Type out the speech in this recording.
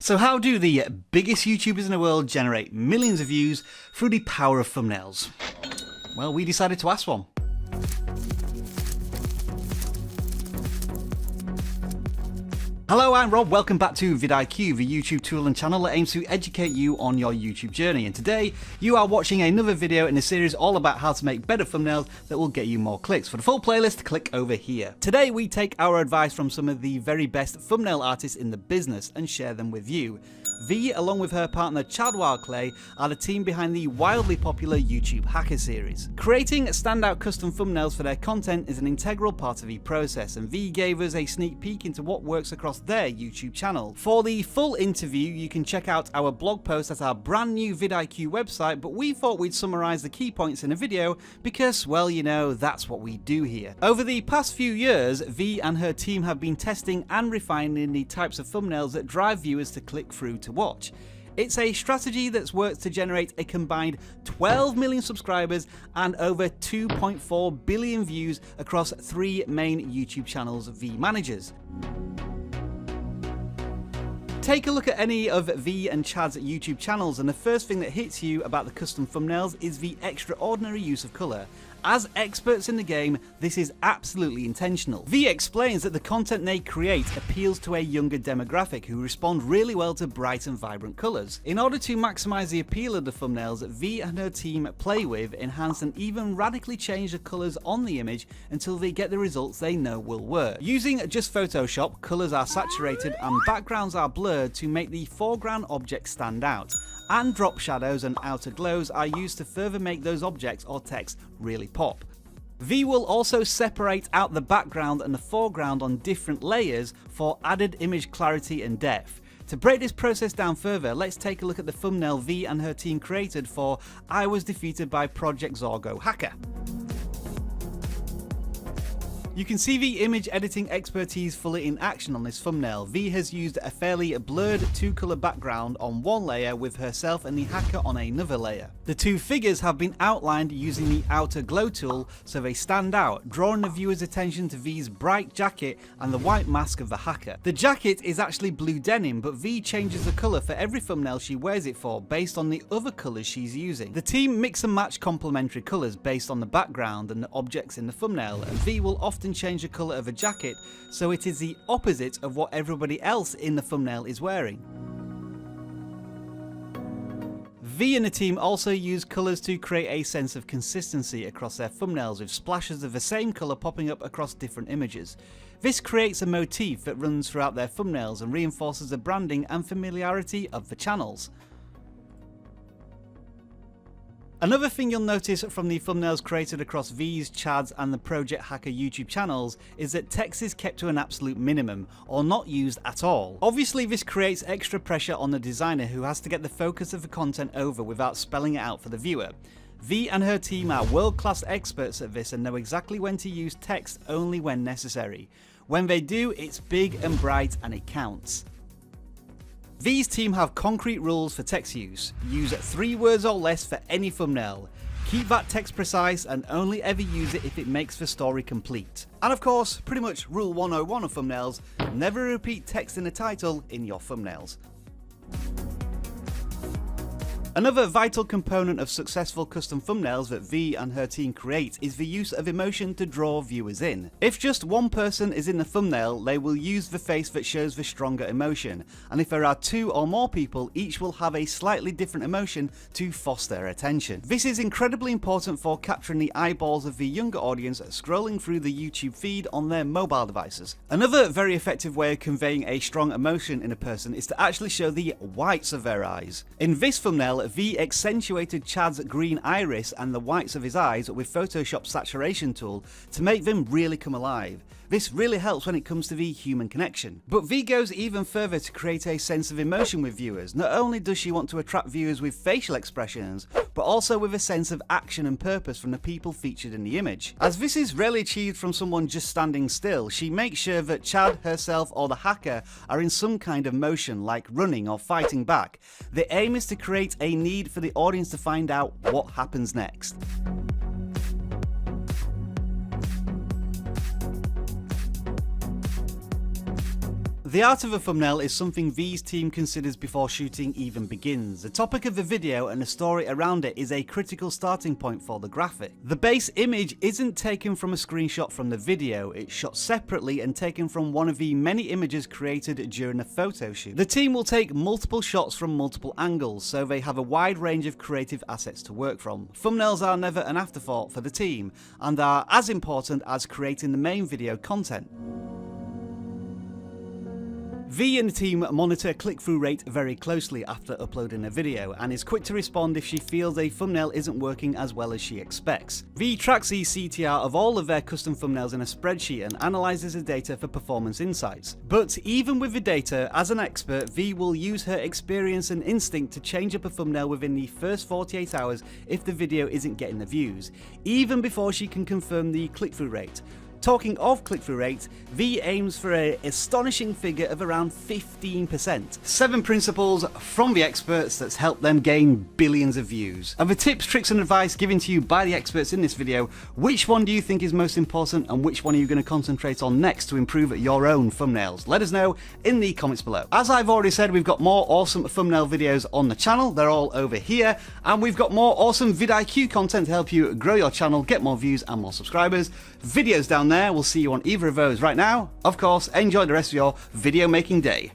So how do the biggest YouTubers in the world generate millions of views through the power of thumbnails? Well, we decided to ask one. Hello, I'm Rob, welcome back to vidIQ, the YouTube tool and channel that aims to educate you on your YouTube journey. And today, you are watching another video in a series all about how to make better thumbnails that will get you more clicks. For the full playlist, click over here. Today, we take our advice from some of the very best thumbnail artists in the business and share them with you. V, along with her partner Chad Clay, are the team behind the wildly popular YouTube Hacker series. Creating standout custom thumbnails for their content is an integral part of the process, and V gave us a sneak peek into what works across their YouTube channel. For the full interview, you can check out our blog post at our brand new vidIQ website, but we thought we'd summarize the key points in a video because, well, you know, that's what we do here. Over the past few years, V and her team have been testing and refining the types of thumbnails that drive viewers to click through to watch. It's a strategy that's worked to generate a combined 12 million subscribers and over 2.4 billion views across 3 main YouTube channels V manages. Take a look at any of V and Chad's YouTube channels, and the first thing that hits you about the custom thumbnails is the extraordinary use of colour. As experts in the game, this is absolutely intentional. V explains that the content they create appeals to a younger demographic who respond really well to bright and vibrant colours. In order to maximise the appeal of the thumbnails, V and her team play with, enhance and even radically change the colours on the image until they get the results they know will work. Using just Photoshop, colours are saturated and backgrounds are blurred to make the foreground objects stand out. And drop shadows and outer glows are used to further make those objects or text really pop. V will also separate out the background and the foreground on different layers for added image clarity and depth. To break this process down further, let's take a look at the thumbnail V and her team created for I Was Defeated by Project Zorgo Hacker. You can see the image editing expertise fully in action on this thumbnail. V has used a fairly blurred 2-colour background on one layer with herself and the hacker on another layer. The two figures have been outlined using the outer glow tool so they stand out, drawing the viewer's attention to V's bright jacket and the white mask of the hacker. The jacket is actually blue denim, but V changes the colour for every thumbnail she wears it for based on the other colours she's using. The team mix and match complementary colours based on the background and the objects in the thumbnail, and V will often change the colour of a jacket so it is the opposite of what everybody else in the thumbnail is wearing. V and the team also use colours to create a sense of consistency across their thumbnails, with splashes of the same colour popping up across different images. This creates a motif that runs throughout their thumbnails and reinforces the branding and familiarity of the channels. Another thing you'll notice from the thumbnails created across V's, Chad's and the Project Hacker YouTube channels is that text is kept to an absolute minimum, or not used at all. Obviously this creates extra pressure on the designer, who has to get the focus of the content over without spelling it out for the viewer. V and her team are world-class experts at this and know exactly when to use text only when necessary. When they do, it's big and bright and it counts. V's team have concrete rules for text use. Use 3 words or less for any thumbnail. Keep that text precise and only ever use it if it makes the story complete. And of course, pretty much rule 101 of thumbnails, never repeat text in the title in your thumbnails. Another vital component of successful custom thumbnails that V and her team create is the use of emotion to draw viewers in. If just one person is in the thumbnail, they will use the face that shows the stronger emotion, and if there are 2 or more people, each will have a slightly different emotion to foster their attention. This is incredibly important for capturing the eyeballs of the younger audience scrolling through the YouTube feed on their mobile devices. Another very effective way of conveying a strong emotion in a person is to actually show the whites of their eyes. In this thumbnail, V accentuated Chad's green iris and the whites of his eyes with Photoshop's saturation tool to make them really come alive. This really helps when it comes to the human connection. But V goes even further to create a sense of emotion with viewers. Not only does she want to attract viewers with facial expressions, but also with a sense of action and purpose from the people featured in the image. As this is rarely achieved from someone just standing still, she makes sure that Chad, herself or the hacker are in some kind of motion, like running or fighting back. The aim is to create a need for the audience to find out what happens next. The art of a thumbnail is something V's team considers before shooting even begins. The topic of the video and the story around it is a critical starting point for the graphic. The base image isn't taken from a screenshot from the video, it's shot separately and taken from one of the many images created during a photo shoot. The team will take multiple shots from multiple angles, so they have a wide range of creative assets to work from. Thumbnails are never an afterthought for the team, and are as important as creating the main video content. V and the team monitor click-through rate very closely after uploading a video, and is quick to respond if she feels a thumbnail isn't working as well as she expects. V tracks the CTR of all of their custom thumbnails in a spreadsheet and analyzes the data for performance insights. But even with the data, as an expert, V will use her experience and instinct to change up a thumbnail within the first 48 hours if the video isn't getting the views, even before she can confirm the click-through rate. Talking of click-through rate, V aims for an astonishing figure of around 15%. 7 principles from the experts that's helped them gain billions of views. Of the tips, tricks and advice given to you by the experts in this video, which one do you think is most important and which one are you going to concentrate on next to improve your own thumbnails? Let us know in the comments below. As I've already said, we've got more awesome thumbnail videos on the channel. They're all over here. And we've got more awesome vidIQ content to help you grow your channel, get more views and more subscribers. Videos down there. We'll see you on either of those right now. Of course, enjoy the rest of your video making day.